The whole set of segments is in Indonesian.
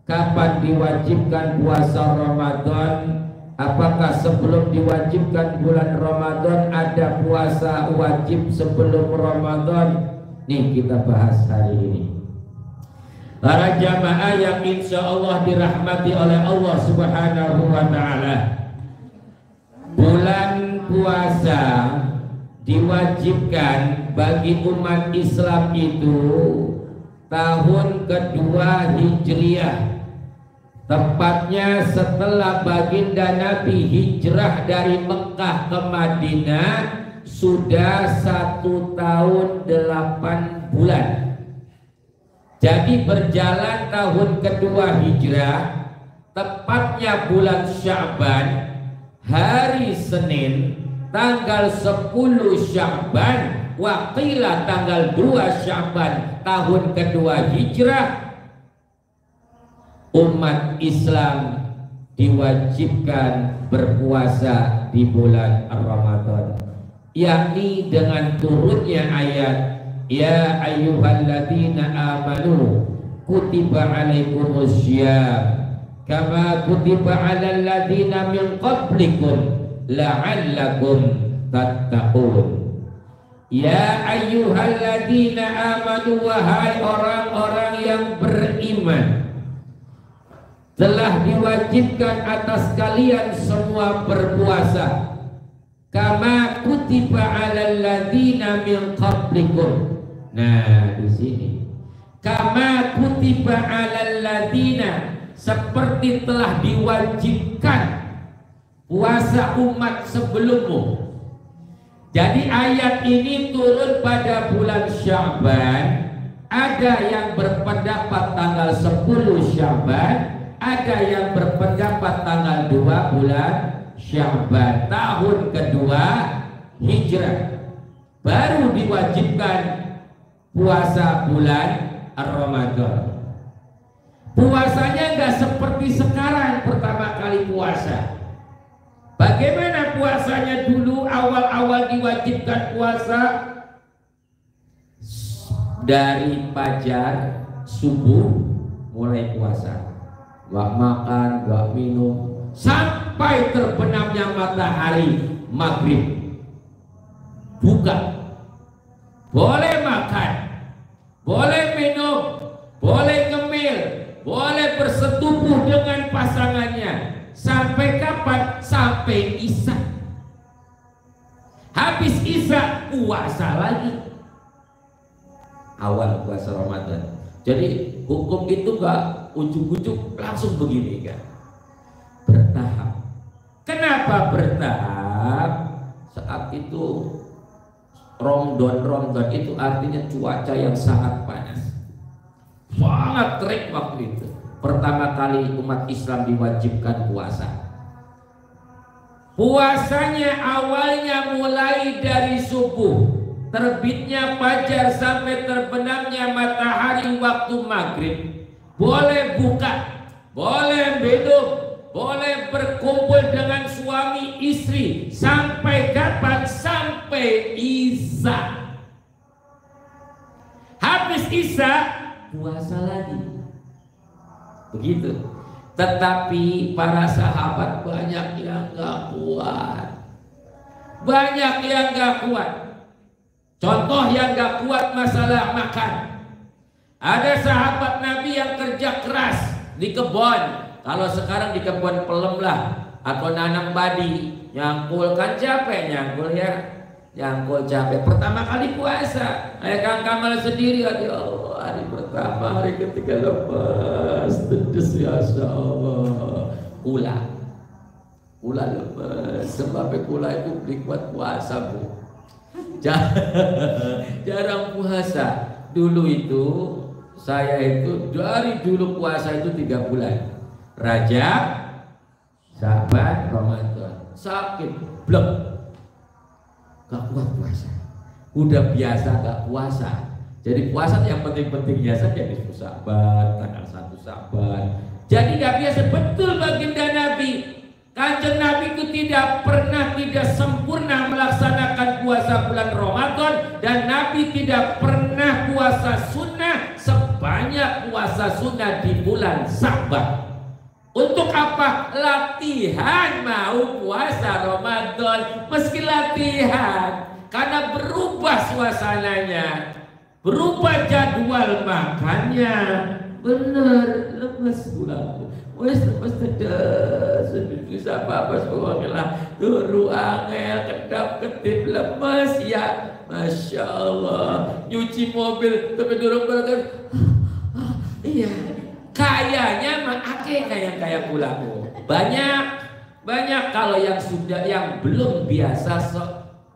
kapan diwajibkan puasa Ramadan? Apakah sebelum diwajibkan bulan Ramadan ada puasa wajib sebelum Ramadan? Nih kita bahas hari ini. Para jamaah yang insya Allah dirahmati oleh Allah Subhanahu wa Ta'ala, bulan puasa diwajibkan bagi umat Islam itu tahun kedua Hijriah, tepatnya setelah baginda Nabi hijrah dari Mekah ke Madinah sudah 1 tahun 8 bulan. Jadi berjalan tahun kedua hijrah, tepatnya bulan Sya'ban, hari Senin tanggal 10 Sya'ban, wakilah tanggal 2 Sya'ban tahun kedua hijrah, umat Islam diwajibkan berpuasa di bulan Ramadan, yakni dengan turunnya ayat ya ayyuhalladzina amanu kutiba alaikumus syiyam kama kutiba alal ladzina min qablikum la'allakum tattaqun. Ya ayyuhalladzina amanu, wahai orang-orang yang beriman, telah diwajibkan atas kalian semua berpuasa kama kutiba alal ladzina min qablikum. Nah, di sini kama kutiba alal ladzina, seperti telah diwajibkan puasa umat sebelummu. Jadi ayat ini turun pada bulan Sya'ban. Ada yang berpendapat tanggal 10 Sya'ban, ada yang berpendapat tanggal 2 bulan Sya'ban tahun kedua hijrah, baru diwajibkan puasa bulan Ramadan. Puasanya nggak seperti sekarang pertama kali puasa. Bagaimana puasanya dulu awal-awal diwajibkan puasa? Dari fajar subuh mulai puasa, nggak makan, nggak minum sampai terbenamnya matahari maghrib. Buka, boleh makan, boleh minum, boleh ngemil, boleh bersetubuh dengan pasangannya. Sampai kapan? Sampai Isya. Habis Isya puasa lagi. Awal puasa Ramadan. Jadi hukum itu gak ujuk-ujuk langsung begini kan, bertahap. Kenapa bertahap? Saat itu Ramadan itu artinya cuaca yang sangat panas, sangat terik waktu itu. Pertama kali umat Islam diwajibkan puasa. Puasanya awalnya mulai dari subuh, terbitnya fajar sampai terbenamnya matahari waktu maghrib. Boleh buka, boleh minum, boleh berkumpul dengan suami istri. Sampai kapan? Sampai Isya. Habis Isya puasa lagi. Begitu. Tetapi para sahabat banyak yang gak kuat. Banyak yang gak kuat. Contoh yang gak kuat masalah makan. Ada sahabat Nabi yang kerja keras di kebun. Kalau sekarang di kebun pelem lah, atau nanam padi, nyangkul kan capek nyangkul ya. Nyangkul capek. Pertama kali puasa, Kang Kamal sendiri, ya Allah, hari pertama, hari ketiga lepas, tedes ya Allah. Kula lepas, sebab kula itu beli kuat puasa bu. Jarang puasa. Dulu itu saya itu dari dulu puasa itu 3 bulan. Rajab, Sya'ban, Ramadan. Sakit, blek. Gak kuat puasa. Udah biasa gak puasa. Jadi puasa yang penting-pentingnya saja di Sya'ban, tanggal 1 Sya'ban. Jadi gak biasa. Betul baginda Nabi. Kanjeng Nabi itu tidak pernah tidak sempurna melaksanakan puasa bulan Ramadan, dan Nabi tidak pernah puasa sunnah sepanjang banyak puasa sunnah di bulan Sya'ban. Untuk apa? Latihan mau puasa Ramadan. Meski latihan, karena berubah suasananya, berubah jadwal makannya. Bener, lemes pulang. Wes lemes tedes, bisa apa-apa semuanya turu angel, kedap-kedip lemes ya. Masya Allah, nyuci mobil tapi dorong belakang. Iya, kayaknya mah kayak pulaku. Banyak kalau yang sudah, yang belum biasa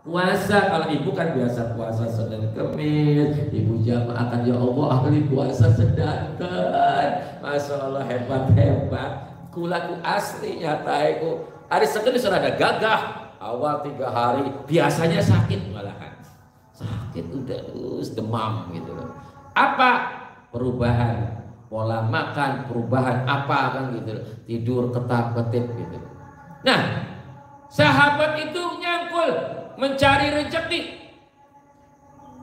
puasa. Kalau ibu kan biasa puasa Senin Kemis, ibu jamaah kan, ya Allah ahli puasa sedangkan. Masya Allah, hebat. Kulaku asli nyataiku. Hari Senin sudah ada gagah. Awal 3 hari biasanya sakit, malahan sakit udah terus demam gitu loh. Apa? Perubahan pola makan, perubahan apa kan gitu loh. Tidur ketap-ketip gitu. Nah, sahabat itu nyangkul mencari rezeki.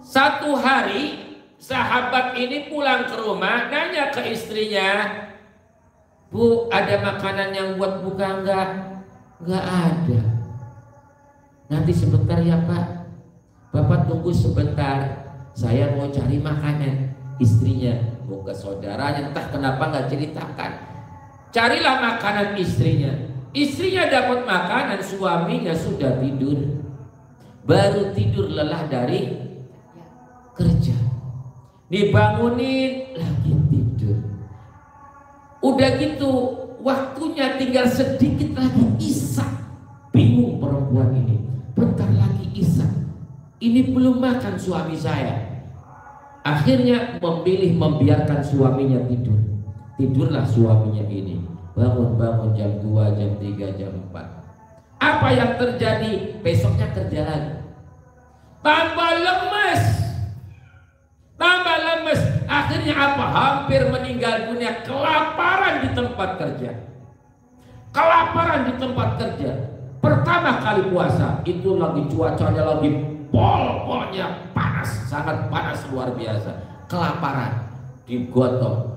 Satu hari sahabat ini pulang ke rumah, nanya ke istrinya, "Bu, ada makanan yang buat buka enggak?" "Enggak ada." "Nanti sebentar ya Pak." "Bapak tunggu sebentar, saya mau cari makanan." Istrinya mau ke saudaranya, entah kenapa nggak ceritakan. Carilah makanan istrinya. Istrinya dapat makanan, suaminya sudah tidur. Baru tidur lelah dari kerja. Dibangunin lagi tidur. Udah gitu waktunya tinggal sedikit lagi isya. Bingung perempuan ini. Bentar lagi isya. Ini belum makan suami saya. Akhirnya memilih membiarkan suaminya tidur. Tidurlah suaminya ini. Bangun jam 2, jam 3, jam 4. Apa yang terjadi? Besoknya kerja lagi. Tambah lemes. Akhirnya apa? Hampir meninggal dunia. Kelaparan di tempat kerja. Pertama kali puasa, itu lagi cuacanya lagi pol-polnya panas, sangat panas luar biasa. Kelaparan, digotong,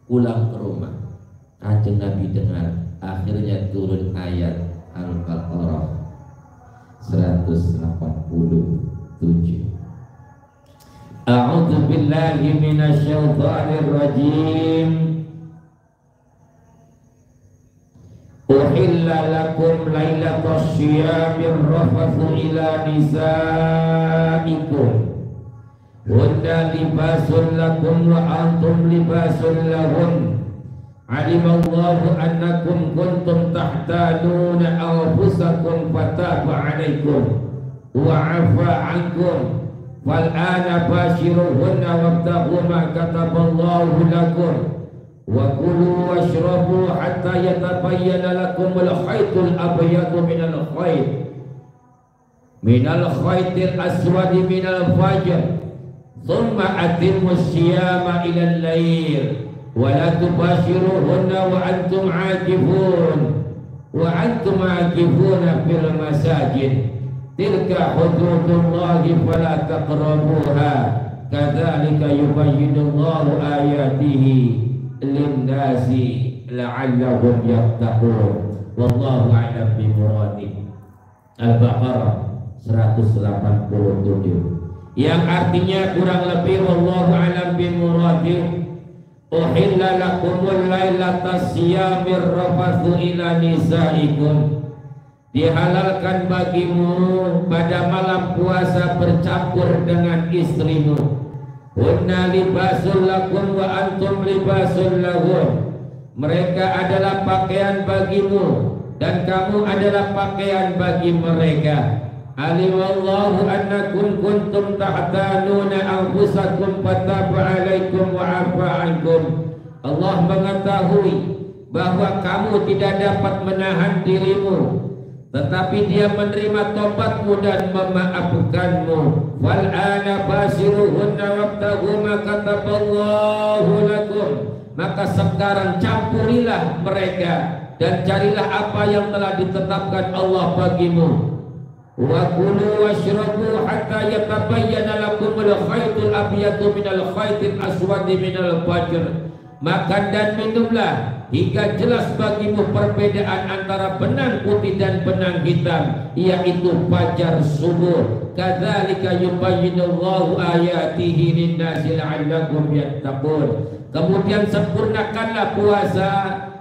pulang ke rumah. Kanjeng Nabi dengar, akhirnya turun ayat Al-Baqarah 187. A'udzu billahi minasyaitonir rajim. Uhilla lakum lailatas syiyamir rafathu ila nisaikum hunna libasun lakum wa antum libasun lahun. Alimallahu annakum kuntum tahtanuna anfusakum fataba alaikum wa afa ankum wal ana bashiruhunna wabtaghu ma kataballahu lakum wa kulu washrabu hatta yatabayyana lakum al-khaytul abyadu minal khaytil aswadi minal fajr thumma atimmu siyama ila al-layl wa la tubashiruhunna wa antum aakifuna fil masajid tilka hududullahi fala taqrabuha kadzalika yubayyinullahu ayatihi linnasi la'allahum yattaqun wallahu a'lam bimuradi. Al-Baqarah 187, yang artinya kurang lebih wallahu a'lam bimuradi. Uhilla lakumul lailatas siyamir rafathu ila nisaikum, dihalalkan bagimu pada malam puasa bercampur dengan istrimu. Hunna libasul lakum wa antum libasul lahum, mereka adalah pakaian bagimu dan kamu adalah pakaian bagi mereka. Alimallahu annakum kuntum tahtanuna anfusakum fataba alaikum wa afa ankum. Allah mengetahui bahwa kamu tidak dapat menahan dirimu, tetapi Dia menerima tobatmu dan memaafkanmu. Wal ana basiruhunna wabtaghu ma kataballahu lakum, maka sekarang campurilah mereka dan carilah apa yang telah ditetapkan Allah bagimu. Wa kulu washrabu hatta yatabayyana lakumul khaytul abyadu minal khaytil aswadi minal fajr. Makan dan minumlah hingga jelas bagimu perbedaan antara benang putih dan benang hitam, yaitu fajar subuh. Kadzalika yubayyinullahu ayatihi lin-nasi la'allakum yattaqun. Kemudian sempurnakanlah puasa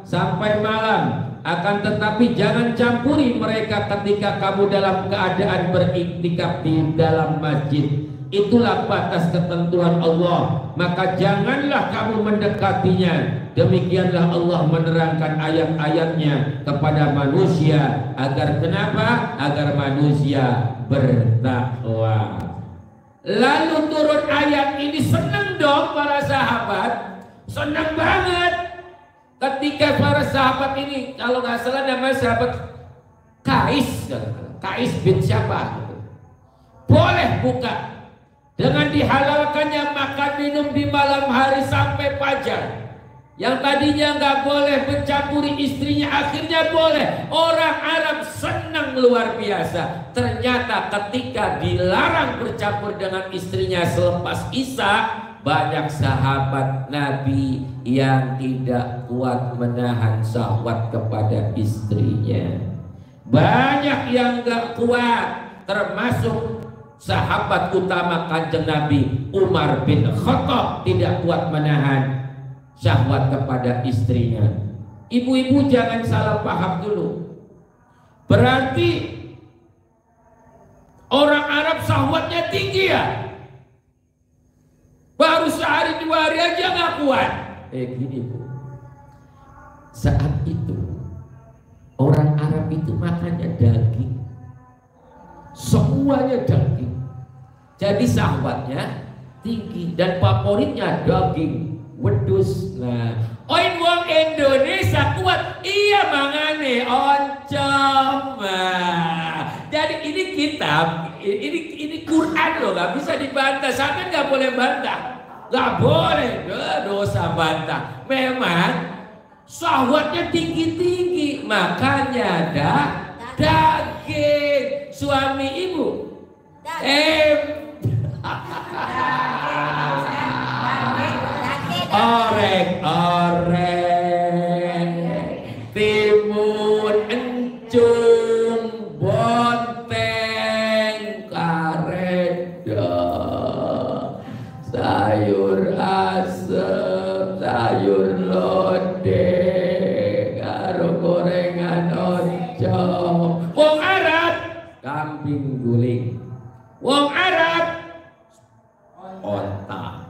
sampai malam, akan tetapi jangan campuri mereka ketika kamu dalam keadaan beriktikaf di dalam masjid. Itulah batas ketentuan Allah, maka janganlah kamu mendekatinya. Demikianlah Allah menerangkan ayat-ayatnya kepada manusia agar kenapa? Agar manusia bertakwa. Lalu turun ayat ini, senang dong para sahabat, senang banget ketika para sahabat ini, kalau nggak salah namanya sahabat Kais bin siapa, boleh buka dengan dihalalkannya makan minum di malam hari sampai fajar. Yang tadinya nggak boleh mencampuri istrinya, akhirnya boleh. Orang Arab senang luar biasa. Ternyata ketika dilarang bercampur dengan istrinya selepas Isya, banyak sahabat Nabi yang tidak kuat menahan syahwat kepada istrinya. Banyak yang nggak kuat, termasuk sahabat utama Kanjeng Nabi Umar bin Khattab tidak kuat menahan syahwat kepada istrinya. Ibu-ibu jangan salah paham dulu. Berarti orang Arab syahwatnya tinggi ya? Baru sehari dua hari aja gak kuat. Gini Bu, saat itu orang Arab itu makannya daging, semuanya daging. Jadi syahwatnya tinggi dan favoritnya daging wedus. Nah, wong Indonesia kuat, iya mangane oncom. Jadi ini kitab, ini Quran loh, nggak bisa dibantah. Sampai nggak boleh bantah, nggak boleh, dosa bantah. Memang syahwatnya tinggi-tinggi, makanya ada daging. Suami ibu, orek-orek, timun, encung, bonteng, kareda, sayur asem, sayur lodeh, karo gorengan oncom. Wong Arab kambing guling, wong Arab onta.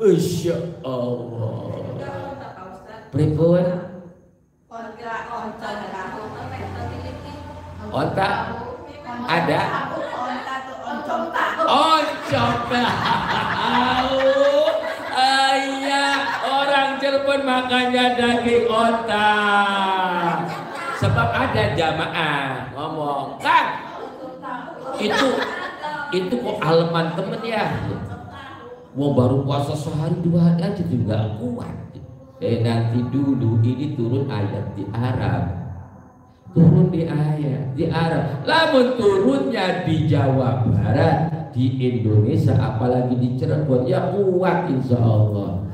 Insya Allah. Pripun? Onta ada? Oncom tahu. Iya, orang Cirebon makannya daging onta. Sebab ada jamaah ngomong, Kang, itu kok aleman temen ya. Mau baru puasa sehari dua hari aja juga kuat. Nanti dulu ini turun ayat di Arab, turun di ayat di Arab. Lamun turunnya di Jawa Barat, di Indonesia, apalagi di Cirebon, ya kuat insya Allah,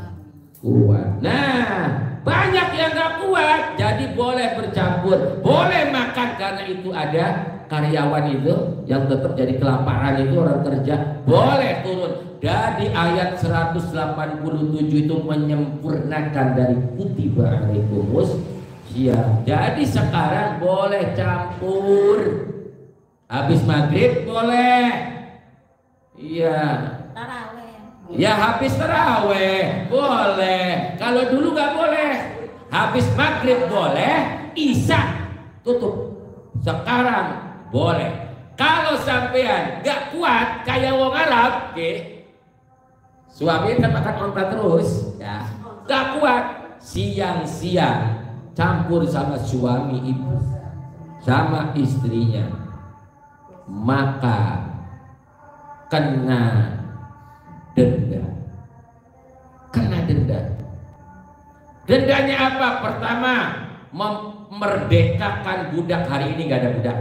kuat. Nah, banyak yang gak kuat, jadi boleh bercampur, boleh makan karena itu ada karyawan itu yang tetap jadi kelaparan, itu orang kerja, boleh turun. Dari ayat 187 itu menyempurnakan dari kutiba alaikumus syiyam. Jadi sekarang boleh campur. Habis maghrib boleh. Iya. Ya habis taraweh boleh. Kalau dulu nggak boleh. Habis maghrib boleh, isya tutup. Sekarang boleh. Kalau sampean nggak kuat kayak wong Arab, suami kan makan onta terus, ya nggak kuat, siang-siang campur sama suami ibu, sama istrinya, maka kena denda. Kena denda. Dendanya apa? Pertama, memerdekakan budak. Hari ini nggak ada budak.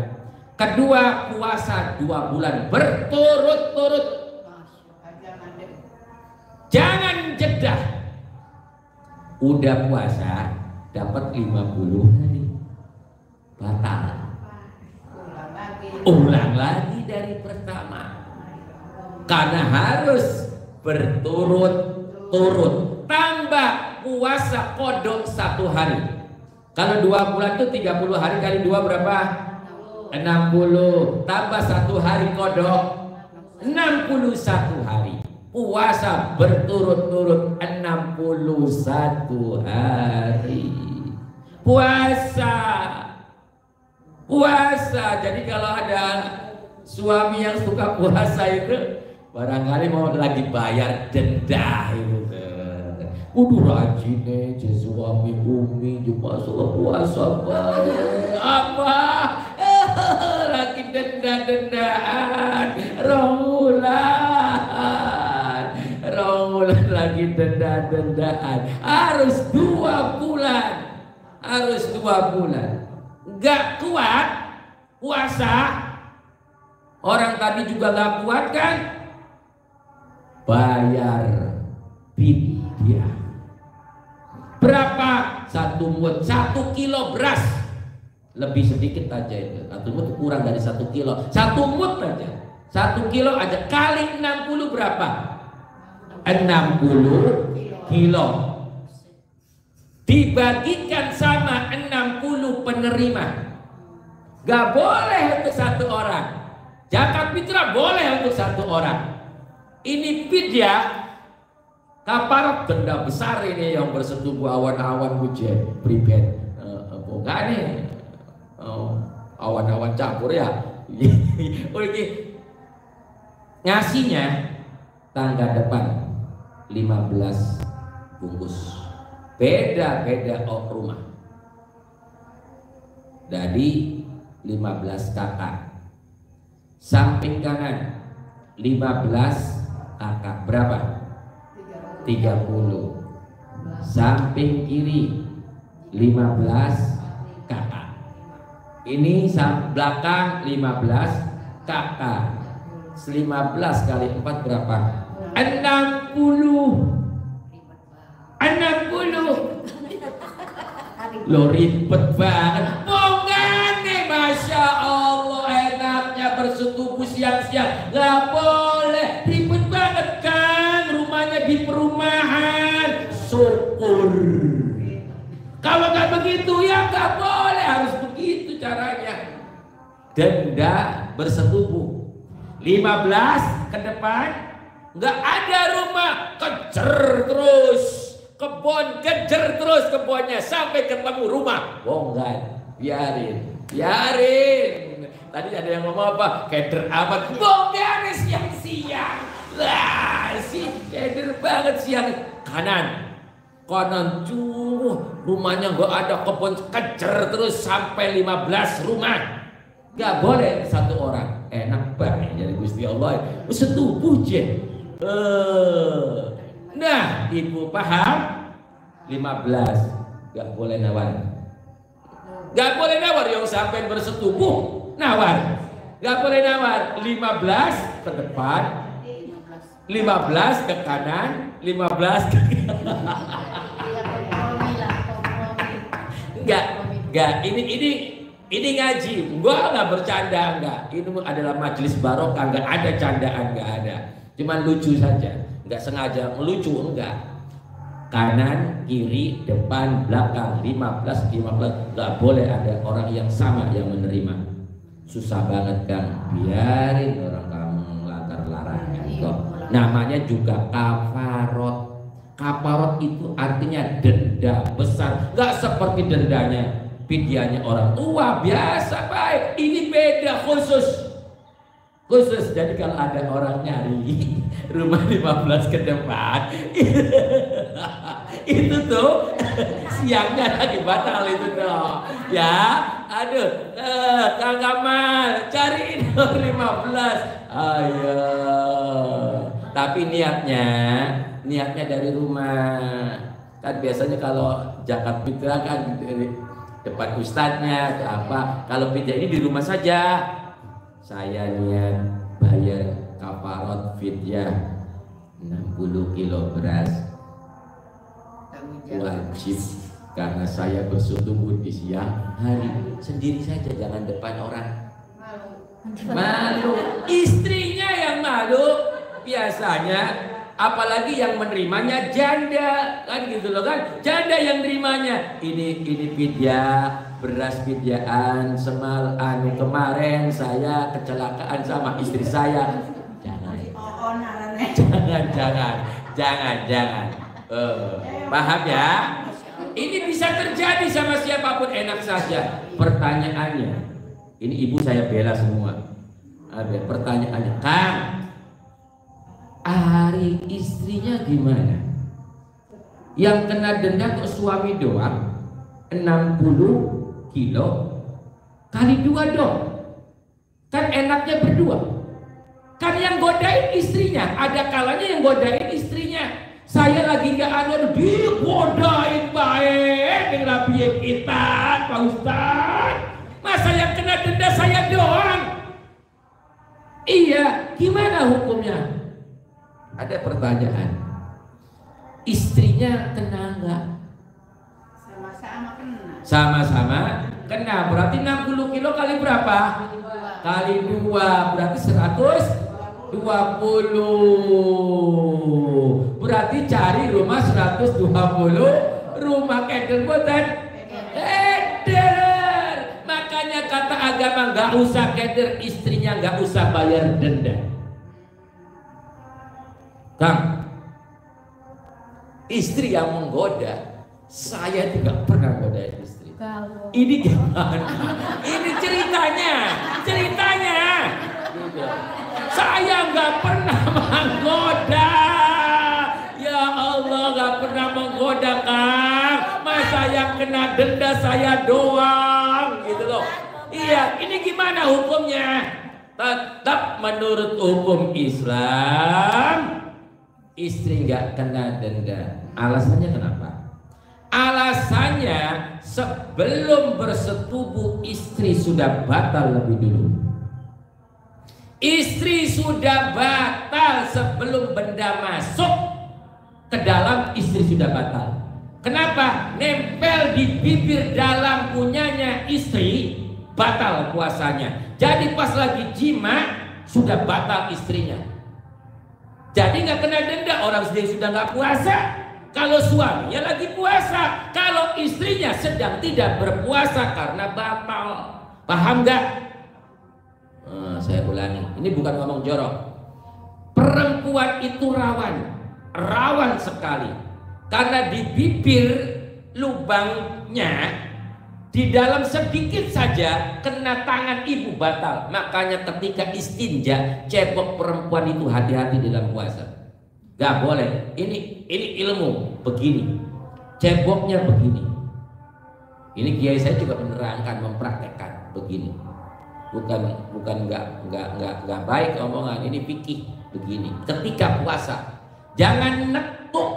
Kedua, puasa 2 bulan berturut-turut. Jangan jeda. Udah puasa dapat 50 hari. Batal. Ulang lagi dari pertama. Karena harus berturut-turut. Tambah puasa kodok 1 hari. Kalau 2 bulan itu 30 hari kali 2 berapa? 60. Tambah 1 hari kodok 61 hari. Puasa berturut-turut 61 hari. Puasa. Jadi kalau ada suami yang suka puasa itu barangkali mau lagi bayar denda itu. Udah rajin aja suami umi cuma suka puasa apa? Lagi denda-dendaan Ronggulan lagi denda-dendaan. Harus 2 bulan. Gak kuat puasa. Orang tadi juga gak kuat kan? Bayar fidyah. Berapa? 1 mut, 1 kilo beras. Lebih sedikit aja itu. 1 mut kurang dari 1 kilo. 1 mut aja. 1 kilo aja kali 60 berapa? 60 kilo. Dibagikan sama 60 penerima. Gak boleh untuk 1 orang. Zakat fitrah boleh untuk 1 orang. Ini fidyah. Kaparat denda besar ini yang bersetubuh awan-awan hujan pribet. Bukan nih. Awan-awan campur ya. Oke. Ngasihnya tangga depan 15 bungkus. Beda-beda rumah. Jadi 15 kakak. Samping kanan 15 kakak berapa? 30. Samping kiri 15 kakak. Ini belakang 15 kakak. 15 kali 4 berapa? 60. Lo ribet banget. Bongane, Masya Allah, enaknya bersetubuh siang-siang. Gak boleh, ribet banget kan. Rumahnya di perumahan. Syukur. Kalau gak begitu ya gak boleh. Harus begitu caranya. Denda bersetubuh 15 ke depan. Gak ada rumah, kejar terus kebun, kejar terus kebunnya sampai ketemu rumah. Bongkan, biarin. Tadi ada yang ngomong apa? Keder amat, bongkan siang-siang. Lah, si keder banget siang. Kanan, rumahnya gak ada kebun, kejar terus sampai 15 rumah. Gak boleh 1 orang. Enak banget jadi Gusti Allah. Setubuh je. Nah, ibu paham? 15 gak boleh nawar. Gak boleh nawar yang sampai bersetubuh nawar. Gak boleh nawar. 15 ke depan, 15 ke kanan, 15 ke enggak. Ini ngaji. Gua nggak bercanda, enggak. Ini adalah majelis barokah, enggak ada candaan, enggak ada. Cuman lucu saja. Enggak sengaja melucu, enggak. Kanan, kiri, depan, belakang, 15 enggak boleh ada orang yang sama yang menerima. Susah banget kan. Biarin orang kamu melanggar larangan kok. Namanya juga kafarot. Kafarot itu artinya denda besar. Enggak seperti dendanya fidyahnya orang tua biasa, baik. Ini beda khusus. Jadi kalau ada orang nyari rumah 15 ke depan itu tuh siangnya lagi batal itu tuh ya. Aduh, Kang Kamal cariin 15. Ayo. Tapi niatnya dari rumah. Kan biasanya kalau zakat fitrah kan dari depan ustadznya atau apa. Kalau fidyah ini di rumah saja. saya niat bayar kafarat fidyah 60 kilo beras wajib karena saya bersetubuh di siang hari sendiri saja, jangan depan orang. Malu, istrinya yang malu biasanya, apalagi yang menerimanya janda kan gitu loh kan, janda yang nerimanya ini fidyah beras fidyaan semal kemarin saya kecelakaan sama istri saya. Jangan. Paham ya? Ini bisa terjadi sama siapapun, enak saja. Pertanyaannya, ini ibu saya bela semua. Ada pertanyaannya, Kang, hari istrinya gimana? Yang kena denda kok suami doang 60 kilo kali 2 dong. Kan enaknya berdua. Kan yang godain istrinya, ada kalanya yang godain istrinya. Saya lagi gak ada digodain baik dengan piye kita, Pak Ustaz. Masa yang kena denda saya doang? Iya, gimana hukumnya? Ada pertanyaan. Istrinya kena enggak? Sama-sama kena. Sama-sama kena. Berarti 60 kilo kali berapa? Kali 2 berarti 120. Berarti cari rumah 120 rumah keder boten keder. Makanya kata agama nggak usah keder, istrinya nggak usah bayar denda. Kang, istri yang menggoda, saya tidak pernah goda istri. Ini gimana? Ini ceritanya. Gitu. Saya nggak pernah menggoda. Ya Allah, nggak pernah menggoda, Kang. Masa yang kena denda saya doang, gitu loh. Iya, ini gimana hukumnya? Tetap menurut hukum Islam, istri nggak kena denda. Alasannya kenapa? Alasannya sebelum bersetubuh istri sudah batal lebih dulu. Istri sudah batal sebelum benda masuk ke dalam, istri sudah batal. Kenapa? Nempel di bibir dalam punyanya istri, batal puasanya. Jadi pas lagi jima sudah batal istrinya. Jadi nggak kena denda, orang sendiri sudah nggak puasa. Kalau suaminya lagi puasa, kalau istrinya sedang tidak berpuasa karena batal. Paham nggak? Saya ulangi, ini bukan ngomong jorok. Perempuan itu rawan sekali, karena di bibir lubangnya di dalam sedikit saja kena tangan ibu batal. Makanya ketika istinja cebok perempuan itu hati-hati dalam puasa. Gak boleh. Ini ilmu begini, ceboknya begini. Ini kiai saya juga menerangkan, mempraktekkan begini. Bukan nggak baik omongan, ini fikih begini. Ketika puasa jangan nekuk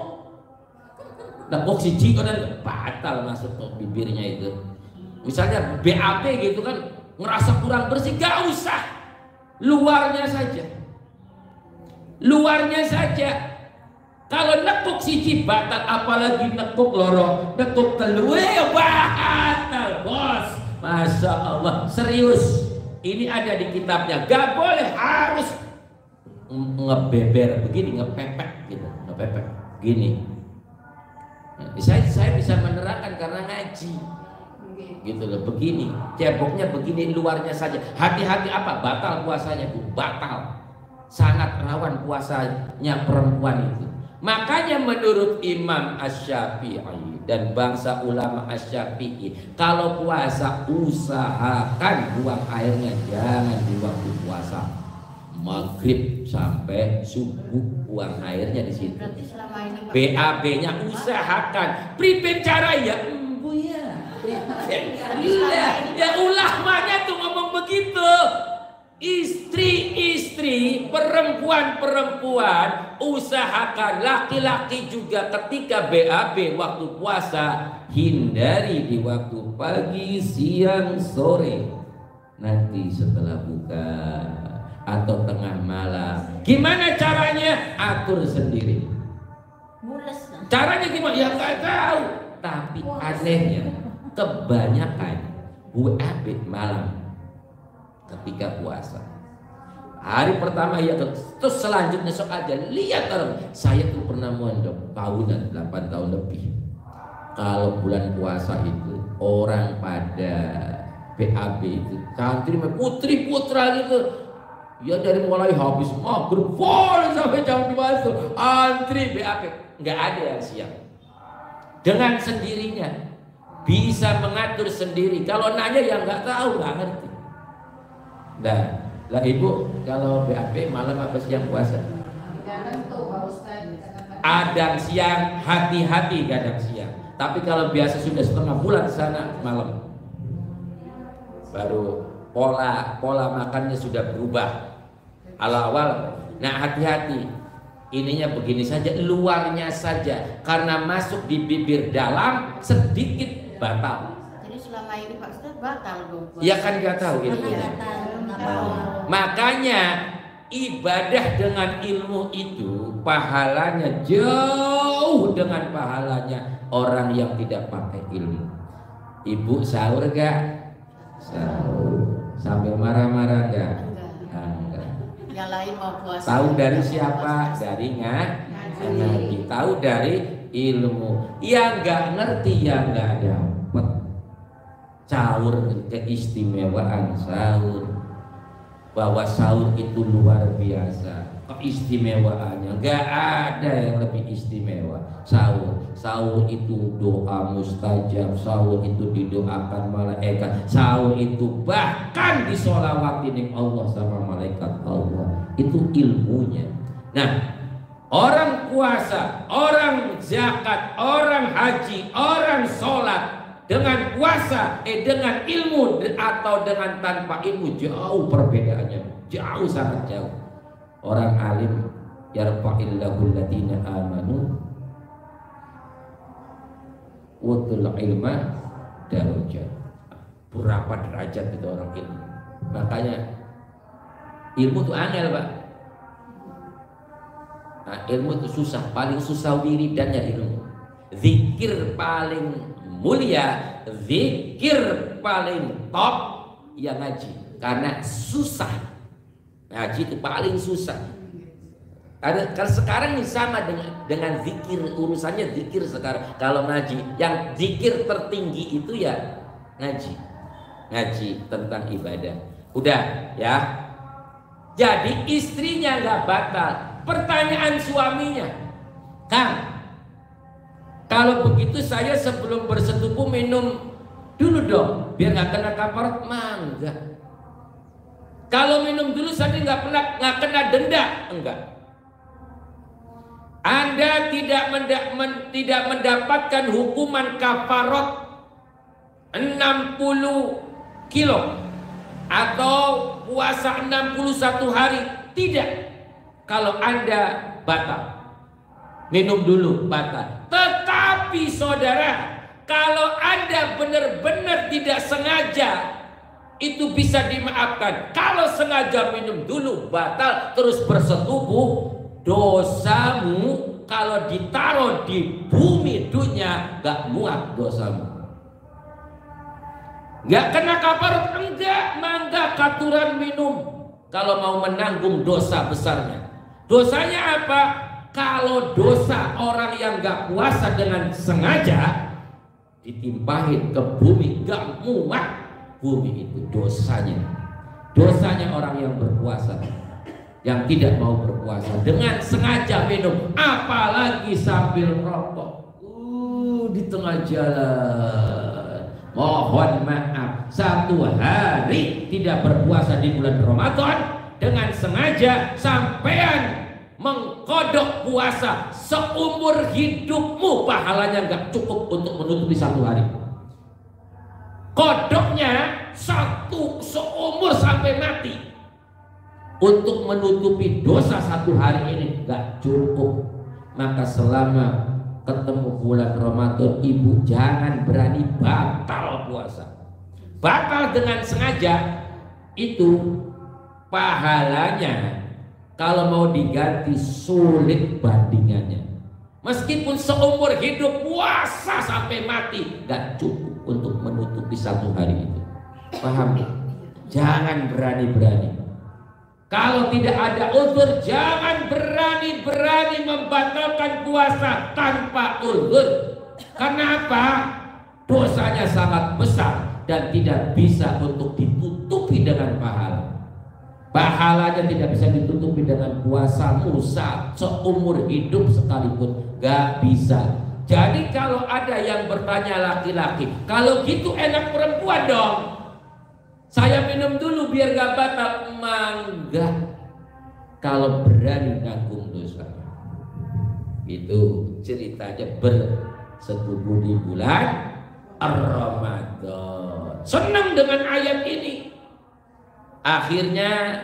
siji kan batal masuk ke bibirnya itu. Misalnya BAB gitu kan, ngerasa kurang bersih, gak usah, luarnya saja. Kalau nekuk siji batal, apalagi nekuk loro, nekuk telu, batal bos. Masya Allah, serius. Ini ada di kitabnya, gak boleh, harus ngebeber begini, ngepepek gitu, ngepepek gini. Saya bisa menerangkan karena ngaji, gitu loh. Begini, ceboknya begini, luarnya saja. Hati-hati apa? Batal puasanya, Bu. Batal. Sangat rawan puasanya perempuan itu. Makanya menurut Imam Asy-Syafi'i dan bangsa ulama Asy-Syafi'i, kalau puasa usahakan buang airnya jangan di waktu puasa. Maghrib sampai subuh buang airnya di situ. BAB-nya usahakan. Pripen cara ya, Bu ya. Ya ulamanya tuh ngomong begitu. Istri-istri, perempuan-perempuan usahakan, laki-laki juga ketika BAB waktu puasa hindari di waktu pagi, siang, sore. nanti setelah buka atau tengah malam. Gimana caranya? Atur sendiri. Caranya gimana? Ya nggak tahu. Tapi anehnya kebanyakan WAB malam ketika puasa. Hari pertama ya, terus selanjutnya sok aja lihat orang. Saya tuh pernah mondok tahunan 8 tahun lebih. Kalau bulan puasa itu orang pada BAB itu santri putri putra gitu. Ya dari mulai habis maghrib sampai jam 2 itu antri BAB, nggak ada yang siang. Dengan sendirinya bisa mengatur sendiri. Kalau nanya yang nggak tahu nggak ngerti. Nah, lah ibu kalau BAB malam apa siang puasa? Adang siang, hati-hati kadang siang. Tapi kalau biasa sudah setengah bulan sana malam, baru pola makannya sudah berubah. Awal-awal, nah hati-hati. Ininya begini saja, luarnya saja, karena masuk di bibir dalam sedikit batal. Jadi selama ini Pak Ustaz batal dong. Ya kan nggak tahu itu. Makanya ibadah dengan ilmu itu pahalanya jauh dengan pahalanya orang yang tidak pakai ilmu. Ibu sahur gak? Sahur. Sambil marah-marah gak? Enggak. Yang lain mau puasa. Tahu dari siapa? Dari ngaji. Tahu dari ilmu. Yang nggak ngerti, yang nggak dapat. Sahur, keistimewaan sahur. Bahwa sahur itu luar biasa keistimewaannya, nggak ada yang lebih istimewa. Sahur itu doa mustajab, sahur itu didoakan malaikat, sahur itu bahkan disolawatin Allah sama malaikat Allah. Itu ilmunya. Nah, orang puasa, orang zakat, orang haji, orang sholat dengan puasa, dengan ilmu atau dengan tanpa ilmu jauh perbedaannya, jauh sangat jauh. Orang alim yarfa'illahu alladziina aamanu utul ilma darajat. Berapa derajat itu orang ilmu. Makanya ilmu itu angel, Pak. Nah, ilmu itu susah, paling susah wiridannya ilmu. Zikir paling mulia, zikir paling top ya ngaji, karena susah. Ngaji itu paling susah. Kalau sekarang ini sama dengan zikir, urusannya zikir sekarang. Kalau ngaji, yang zikir tertinggi itu ya ngaji tentang ibadah. Udah ya. Jadi istrinya nggak batal. Pertanyaan suaminya, Kang, kalau begitu saya sebelum bersetubuh minum dulu dong, biar nggak kena kafarat. Mangga. Kalau minum dulu saya nggak kena denda, enggak. Anda tidak mendapatkan hukuman kafarat 60 kilo atau puasa 61 hari, tidak. Kalau Anda batal, minum dulu batal. Tetapi saudara, kalau Anda benar-benar tidak sengaja, itu bisa dimaafkan. Kalau sengaja minum dulu batal, terus bersetubuh, dosamu kalau ditaruh di bumi dunia gak muat dosamu. Gak kena kafarat, enggak, mangga katuran minum kalau mau menanggung dosa besarnya. Dosanya apa? Kalau dosa orang yang gak puasa dengan sengaja ditimpahin ke bumi gak muat bumi, itu dosanya orang yang berpuasa, yang tidak mau berpuasa dengan sengaja minum, apalagi sambil merokok di tengah jalan. Mohon maaf, 1 hari tidak berpuasa di bulan Ramadan dengan sengaja, sampean mengkodok puasa seumur hidupmu, pahalanya nggak cukup untuk menutupi 1 hari. Kodoknya 1 seumur sampai mati untuk menutupi dosa 1 hari ini nggak cukup. Maka selama ketemu bulan Ramadan, ibu jangan berani batal puasa. Batal dengan sengaja itu pahalanya kalau mau diganti sulit bandingannya. Meskipun seumur hidup puasa sampai mati gak cukup untuk menutupi satu hari itu. Paham? Jangan berani-berani. Kalau tidak ada uzur, jangan berani-berani membatalkan puasa tanpa uzur. Kenapa? Dosanya sangat besar dan tidak bisa untuk ditutupi dengan pahala. Pahalanya tidak bisa ditutupi dengan puasa musa seumur hidup sekalipun, gak bisa. Jadi kalau ada yang bertanya laki-laki, kalau gitu enak perempuan dong, saya minum dulu biar gak batal. Mangga kalau berani nanggung dosa. Itu ceritanya bersetubuh di bulan Ramadan. Senang dengan ayat ini. Akhirnya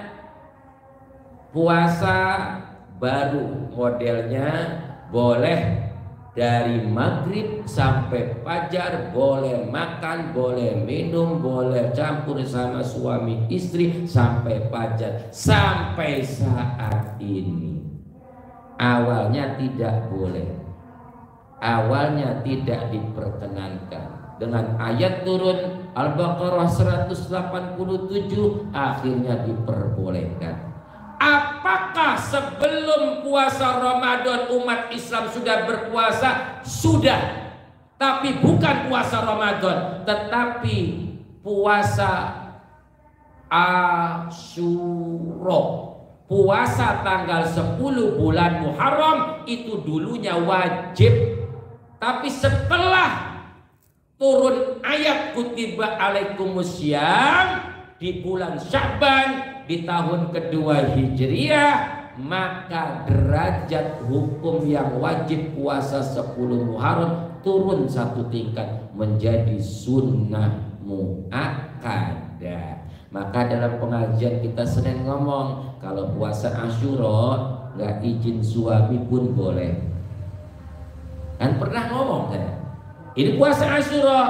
puasa baru modelnya boleh dari maghrib sampai fajar, boleh makan, boleh minum, boleh campur sama suami istri sampai fajar. Sampai saat ini awalnya tidak boleh, awalnya tidak diperkenankan. Dengan ayat turun Al-Baqarah 187 akhirnya diperbolehkan. Apakah sebelum puasa Ramadan umat Islam sudah berpuasa? Sudah. Tapi bukan puasa Ramadan, tetapi puasa Asyura. Puasa tanggal 10 bulan Muharram itu dulunya wajib. Tapi setelah turun ayat kutiba alaikumussyam di bulan Sya'ban di tahun kedua Hijriah, maka derajat hukum yang wajib puasa 10 Muharram turun satu tingkat menjadi sunnah muakkadah. Maka dalam pengajian kita sering ngomong kalau puasa Asyura nggak izin suami pun boleh. Kan pernah ngomong kan? Ini puasa Asyura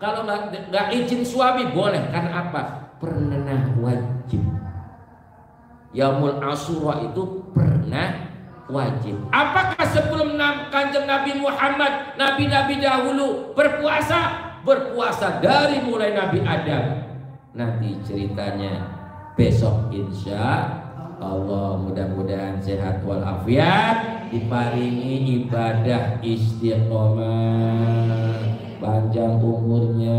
kalau nggak izin suami boleh. Karena apa? Pernah wajib. Yaumul Asyura itu pernah wajib. Apakah sebelum Kanjeng Nabi Muhammad, nabi-nabi dahulu berpuasa? Berpuasa dari mulai Nabi Adam. Nanti ceritanya besok insya Allah, mudah-mudahan sehat walafiat, diparingi ibadah istiqomah, panjang umurnya,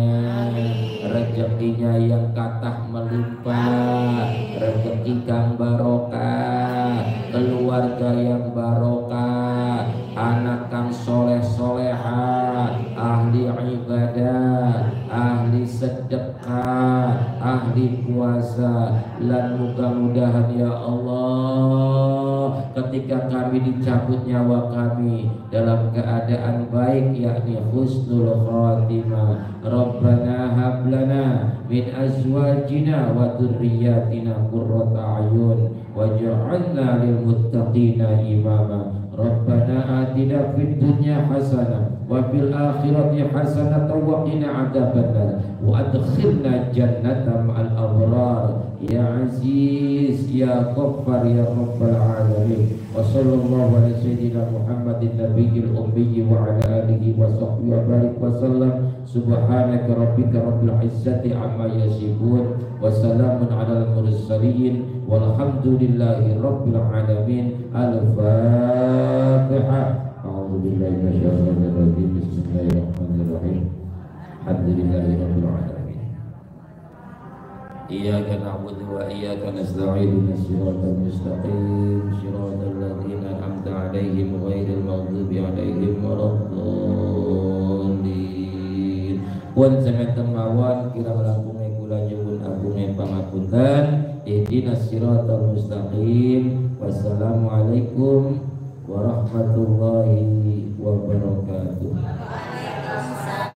rezekinya yang kathah melimpah, rezeki kang barokah, keluarga yang barokah, anak kang soleh-solehah, ahli ibadah, ahli sedekah, ahli puasa. Dan mudah-mudahan ya Allah, ketika kami dicabut nyawa kami dalam keadaan baik, yakni husnul khatimah. Rabbana hablana min azwajina wa dzurriyyatina qurrata a'yun waj'alna lil muttaqina imama. Rabbana atina fid dunya hasanah wa fil akhirati hasanah wa qina adzabannar wa adkhilna jannata ma'al abrar ya aziz ya ghaffar ya rabbal alamin. Wa sallallahu ala sayyidina Muhammadin nabiyil ummi wa ala alihi wa sahbihi wa barik wa sallam. Subhanaka rabbika rabbil izzati amma yasifun wa salamun alal mursalin walhamdulillahi rabbil alamin. Al-Fatihah. A'udzu billahi minasyaitonir rajim. Bismillahirrahmanirrahim. Alhamdulillahi rabbil alamin. Iyyaka na'budu wa iyyaka nasta'in. Ihdinas siratal mustaqim, siratal ladzina an'amta 'alaihim ghairil maghdubi 'alaihim waladdallin. Pun semeton mawon kirang langkunge kula nyuwun agunge pangapunten. Ihdinas siratal mustaqim. Wassalamualaikum warahmatullahi wabarakatuh.